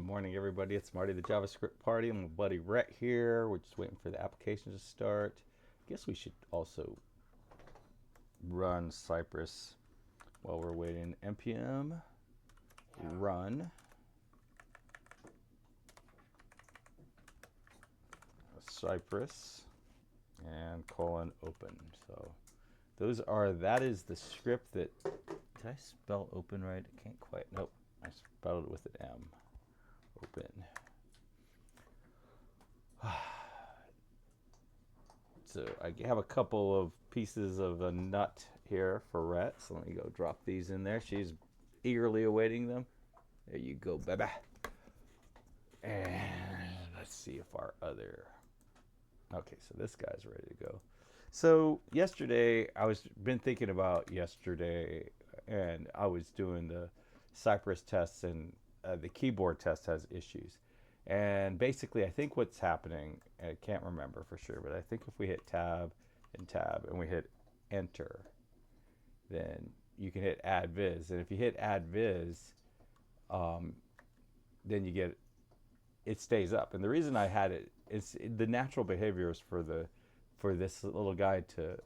morning, everybody. It's Marty, the JavaScript party. I'm my buddy Rhett here. We're just waiting for the application to start. I guess we should also run Cypress while we're waiting. npm run Cypress and colon open. So that is the script that, did I spell open right? I can't quite, nope. I spelled it with an M. Open. So I have a couple of pieces of a nut here for Rhett. So let me go drop these in there. She's eagerly awaiting them. There you go, baby. And let's see if our other... Okay, so this guy's ready to go. So yesterday, been thinking about yesterday, and I was doing the Cypress tests, and the keyboard test has issues. And basically, I think what's happening, I can't remember for sure, but I think if we hit tab and we hit enter, then you can hit add viz. And if you hit add viz, then you get, it stays up. And the reason I had it, it's the natural behavior is for this little guy to,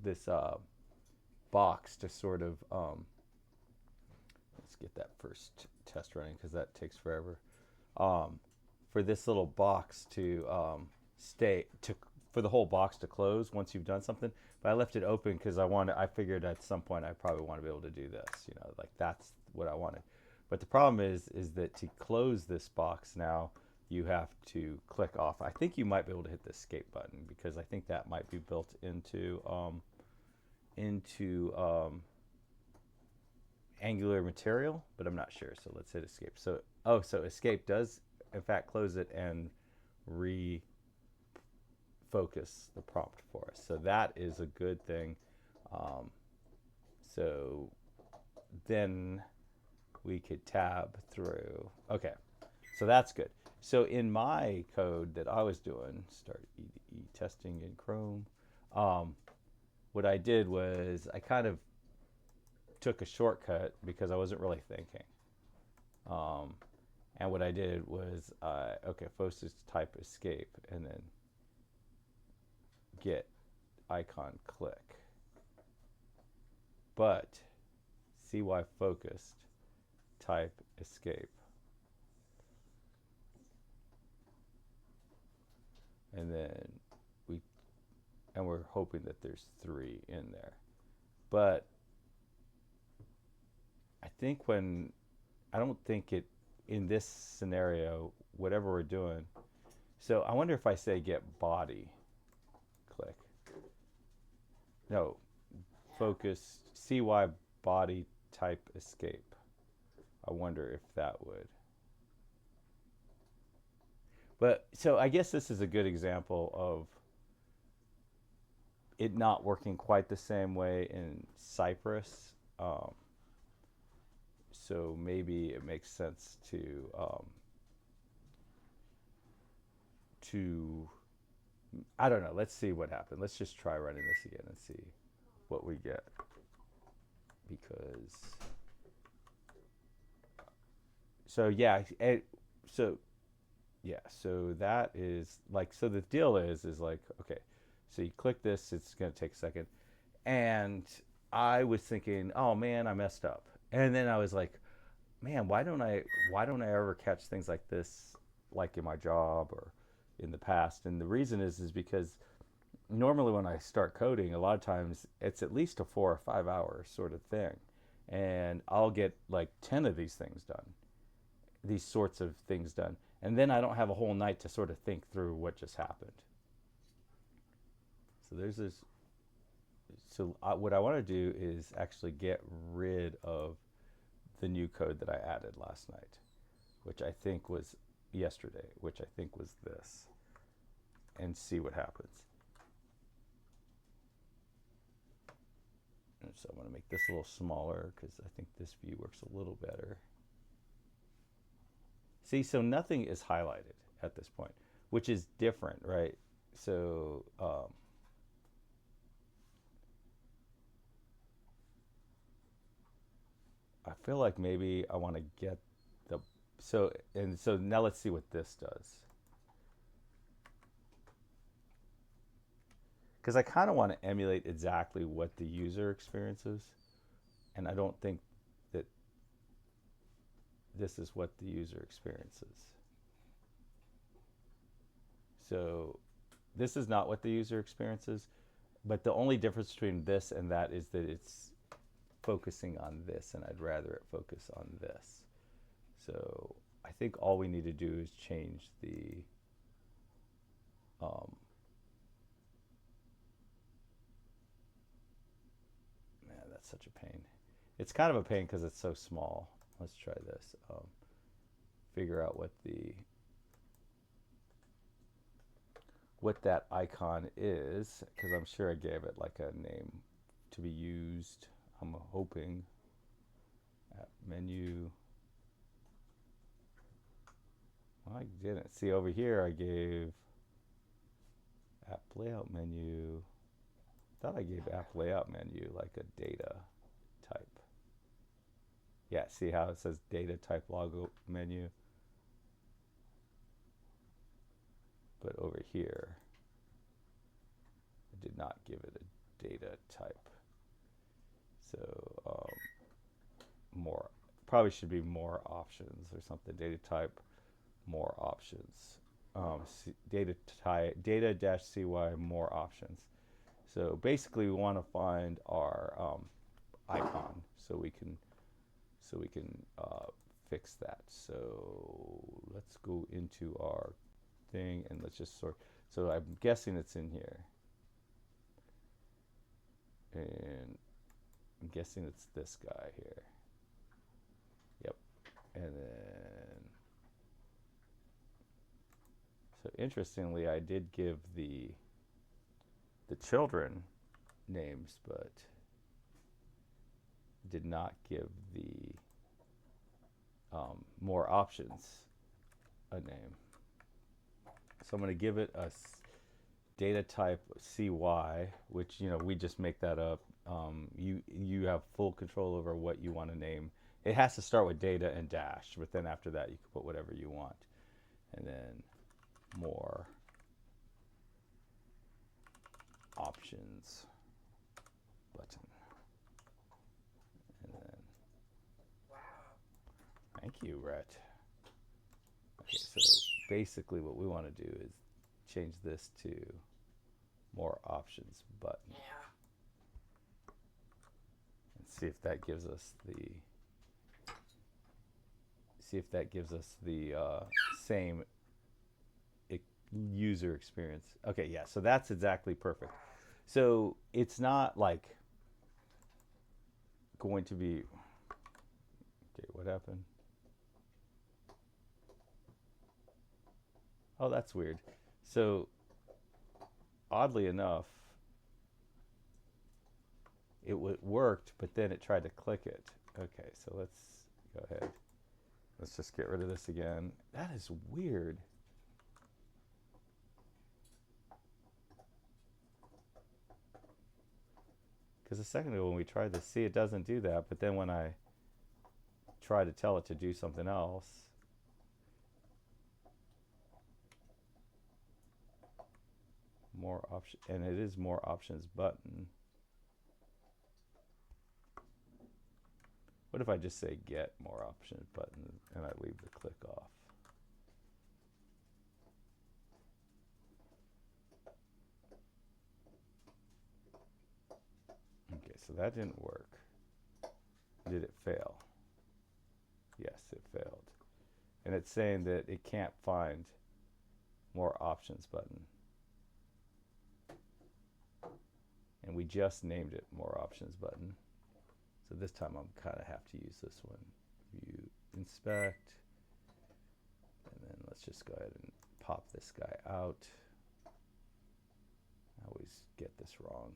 this box to sort of, let's get that first test running because that takes forever. For this little box to for the whole box to close once you've done something. But I left it open because I figured at some point I probably want to be able to do this, like that's what I wanted. But the problem is that to close this box now, you have to click off. I think you might be able to hit the escape button because I think that might be built into Angular material, but I'm not sure. So let's hit escape. So escape does in fact close it and refocus the prompt for us. So that is a good thing. So then we could tab through. Okay, so that's good. So in my code that I was doing, start EDE testing in Chrome, what I did was I kind of took a shortcut because I wasn't really thinking. And what I did was, focus type escape and then get icon click. But CY focused type escape. And then we're hoping that there's 3 in there. But I don't think it, in this scenario, whatever we're doing, so I wonder if I say get body, click. No, focus, CY body type escape. I wonder if that would. But, so I guess this is a good example of it not working quite the same way in Cypress. So maybe it makes sense to I don't know. Let's see what happens. Let's just try running this again and see what we get. Because so that is like, so the deal is like, okay, so you click this, it's going to take a second. And I was thinking, oh man, I messed up. And then I was like, man, why don't I ever catch things like this, like in my job or in the past? And the reason is because normally when I start coding, a lot of times it's at least a 4 or 5 hour sort of thing. And I'll get like 10 of these sorts of things done. And then I don't have a whole night to sort of think through what just happened. So there's this. So what I want to do is actually get rid of the new code that I added last night, which I think was yesterday, which I think was this, and see what happens. And so I'm going to make this a little smaller because I think this view works a little better. See, so nothing is highlighted at this point, which is different, right? So I feel like maybe I want to get the So now let's see what this does. Because I kind of want to emulate exactly what the user experience is, and I don't think that this is what the user experiences. So this is not what the user experiences, but the only difference between this and that is that it's focusing on this, and I'd rather it focus on this. So I think all we need to do is change the man, that's such a pain. It's kind of a pain because it's so small. Let's try this. Figure out what that icon is, because I'm sure I gave it like a name to be used. I'm hoping. App menu. Well, I didn't. See, over here I gave app layout menu. I thought I gave app layout menu like a data type. Yeah, see how it says data type logo menu? But over here, I did not give it a data type. So more, probably should be more options or something. Data type, more options. Data type, data-cy, more options. So basically, we want to find our icon so we can fix that. So let's go into our thing and let's just sort. So I'm guessing it's in here, and I'm guessing it's this guy here. Yep. And then, so interestingly, I did give the children names, but did not give the more options a name. So I'm going to give it a data type CY, which, you know, we just make that up. You have full control over what you want to name. It has to start with data and dash, but then after that you can put whatever you want. And then more options button. And then, thank you, Rhett. Okay, so basically what we want to do is change this to more options button. And see if that gives us the same user experience. Okay, yeah, so that's exactly perfect. So it's not like going to be, okay, what happened? Oh, that's weird. So oddly enough, it worked, but then it tried to click it. Okay, so let's go ahead. Let's just get rid of this again. That is weird. Because a second ago when we tried to see, it doesn't do that, but then when I try to tell it to do something else, more option, and it is more options button. What if I just say get more options button and I leave the click off? Okay, so that didn't work. Did it fail? Yes, it failed. And it's saying that it can't find more options button. And we just named it more options button. So this time I'm kind of have to use this one. View, inspect, and then let's just go ahead and pop this guy out. I always get this wrong.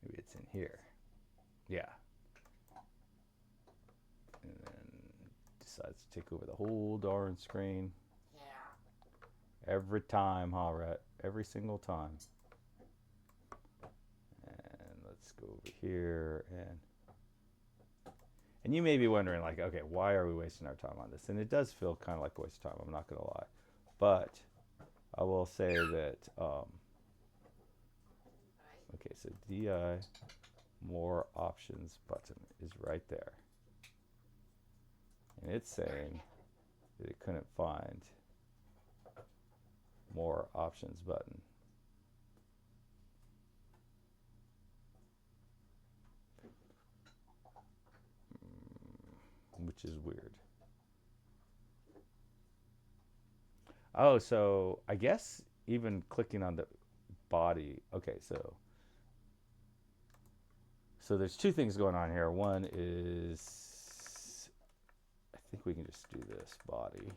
Maybe it's in here. Yeah. And then decides to take over the whole darn screen. Yeah. Every time, huh, Rhett? every single time. And let's go over here, and you may be wondering, like, okay, why are we wasting our time on this? And it does feel kind of like a waste of time, I'm not going to lie. But I will say that, okay, so DI more options button is right there. And it's saying that it couldn't find more options button. Which is weird. Oh, so I guess even clicking on the body. Okay, so there's two things going on here. One is, I think we can just do this body,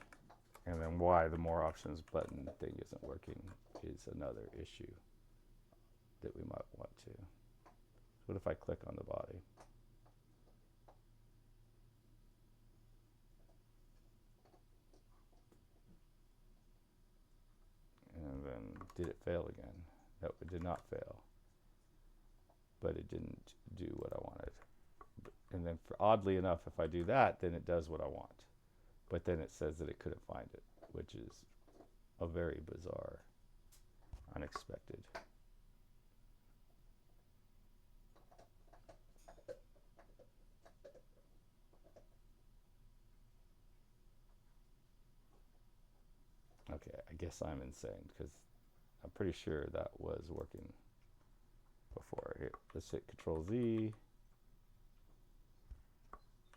and then why the more options button thing isn't working is another issue that we might want to. What if I click on the body? And then did it fail again? No, it did not fail. But it didn't do what I wanted. And then oddly enough, if I do that, then it does what I want. But then it says that it couldn't find it, which is a very bizarre, unexpected. Okay, I guess I'm insane because I'm pretty sure that was working before. Here, let's hit Control Z,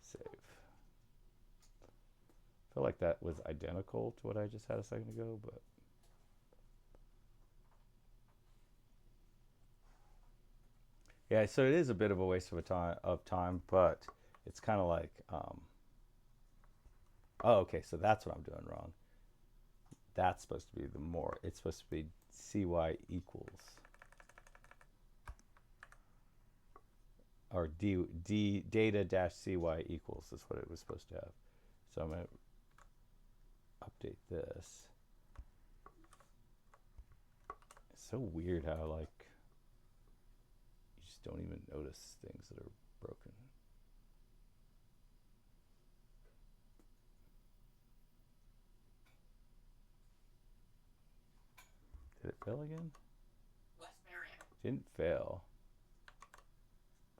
save. I feel like that was identical to what I just had a second ago, but yeah, so it is a bit of a waste of time, but it's kind of like, oh, okay, so that's what I'm doing wrong. That's supposed to be the more, it's supposed to be CY equals, or D data dash CY equals is what it was supposed to have. So I'm going to update this. It's so weird how, like, you just don't even notice things that are broken. Did it fail again? Didn't fail,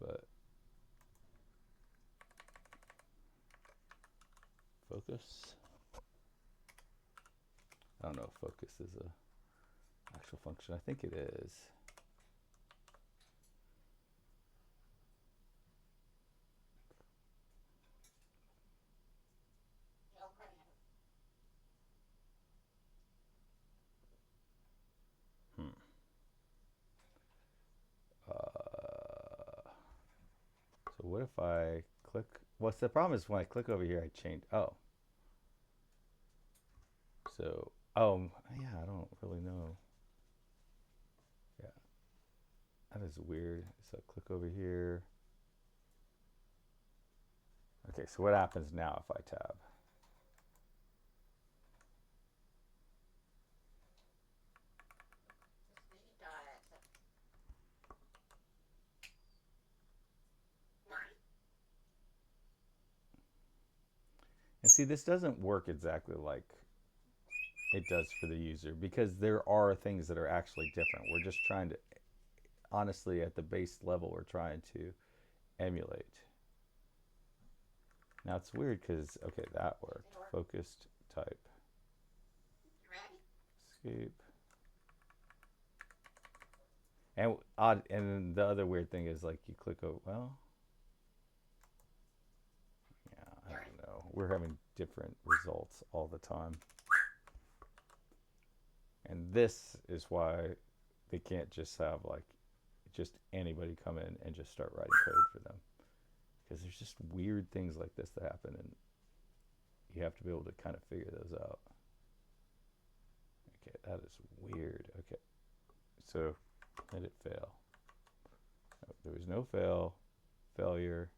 but focus. I don't know if focus is a actual function. I think it is. So what if I click? What's the problem is when I click over here, I change. Oh. So, oh, yeah, I don't really know. Yeah, that is weird. So click over here. Okay, so what happens now if I tab? And see, this doesn't work exactly like it does for the user because there are things that are actually different. We're just trying to, honestly, at the base level, we're trying to emulate. Now it's weird because, okay, that worked. Focused type. Escape. And odd, and the other weird thing is, like, you click over, well, yeah, I don't know. We're having different results all the time. And this is why they can't just have, like, just anybody come in and just start writing code for them. Because there's just weird things like this that happen, and you have to be able to kind of figure those out. Okay, that is weird. Okay, so let it fail. Oh, there was no failure.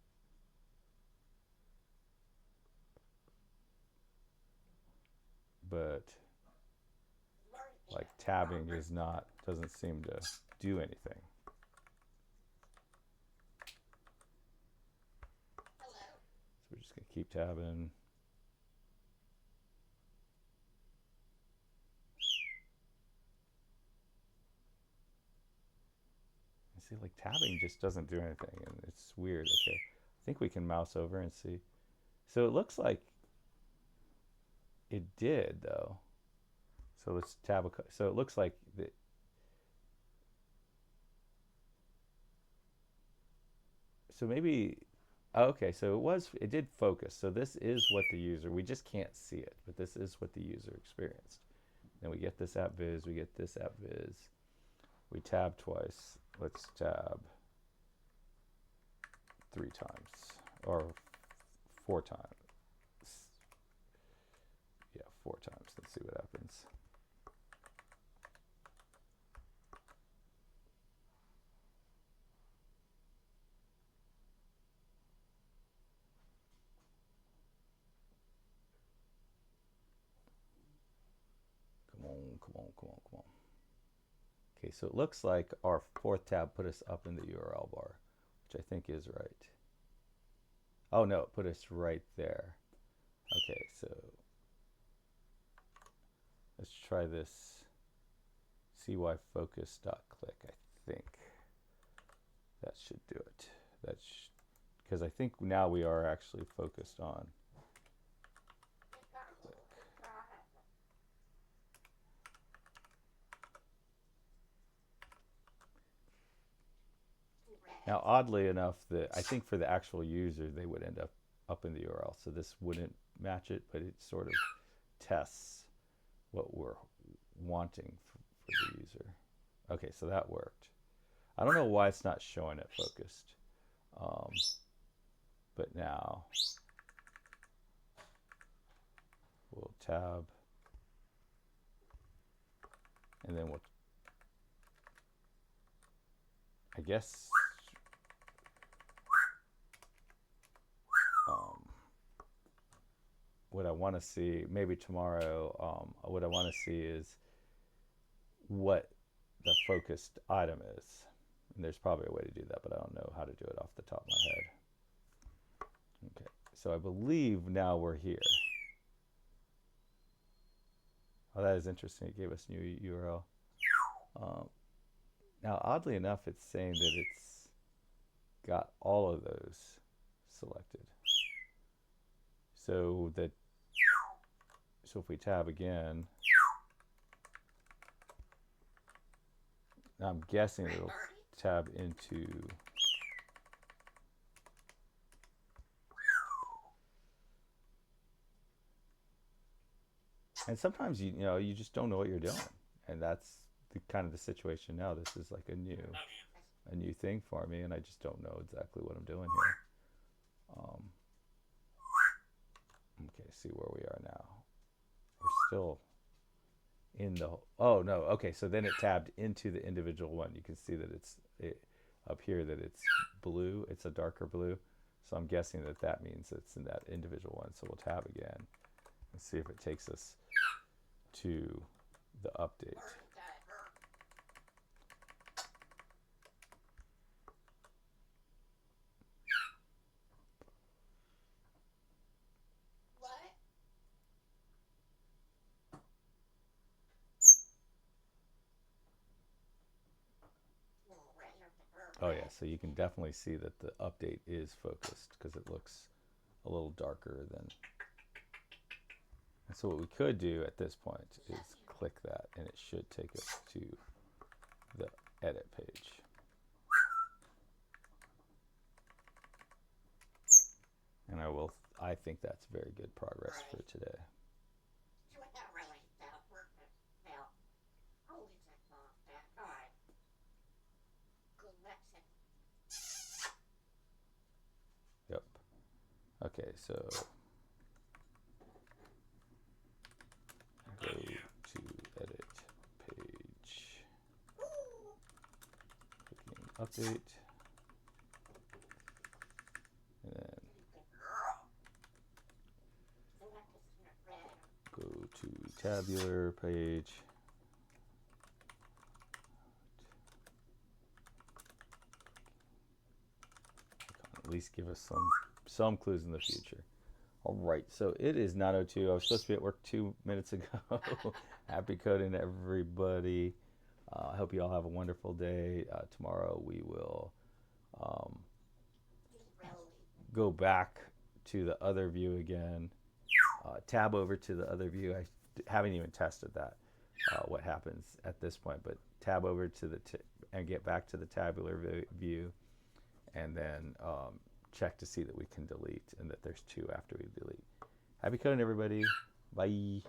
But like tabbing is not, doesn't seem to do anything. So we're just gonna keep tabbing. See, like tabbing just doesn't do anything, and it's weird. Okay, I think we can mouse over and see. So it looks like it did though. So let's tab a, so it looks like the, so maybe, okay, so it did focus. So this is what the user, we just can't see it, but this is what the user experienced. Then we get this app viz, we get this app viz. We tab twice. Let's tab 3 times, or 4 times. Yeah, 4 times. Let's see what happens. Come on, come on, come on, come on. Okay, so it looks like our 4th tab put us up in the URL bar, which I think is right. Oh no, it put us right there. Okay, so let's try this cyfocus.click. I think that should do it. That's because I think now we are actually focused on click. Now, oddly enough, I think for the actual user, they would end up in the URL. So this wouldn't match it, but it sort of tests what we're wanting for the user. Okay, so that worked. I don't know why it's not showing it focused. But now we'll tab, and then we'll, I guess, what I want to see, maybe tomorrow, what I want to see is what the focused item is. And there's probably a way to do that, but I don't know how to do it off the top of my head. Okay, so I believe now we're here. Oh, that is interesting. It gave us new URL. Now, oddly enough, it's saying that it's got all of those selected. So if we tab again, I'm guessing it'll tab into and sometimes you know you just don't know what you're doing, and that's the kind of the situation now. This is like a new thing for me, and I just don't know exactly what I'm doing here. Okay, see where we are now. We're still in the, oh no, okay, so then it tabbed into the individual one. You can see that it's up here that it's blue, it's a darker blue, so I'm guessing that that means it's in that individual one. So we'll tab again and see if it takes us to the update. Oh yeah, so you can definitely see that the update is focused because it looks a little darker than. And so what we could do at this point is click that, and it should take us to the edit page. And I think that's very good progress for today. Yep. Okay, so go to edit page, clicking update, and then go to tabular page, at least give us some clues in the future. All right, so it is 9:02. I was supposed to be at work 2 minutes ago. Happy coding, everybody. I hope you all have a wonderful day. Tomorrow we will go back to the other view again. Tab over to the other view. I haven't even tested that, what happens at this point, but tab over to the and get back to the tabular view, and then check to see that we can delete and that there's 2 after we delete. Happy coding, everybody. Bye.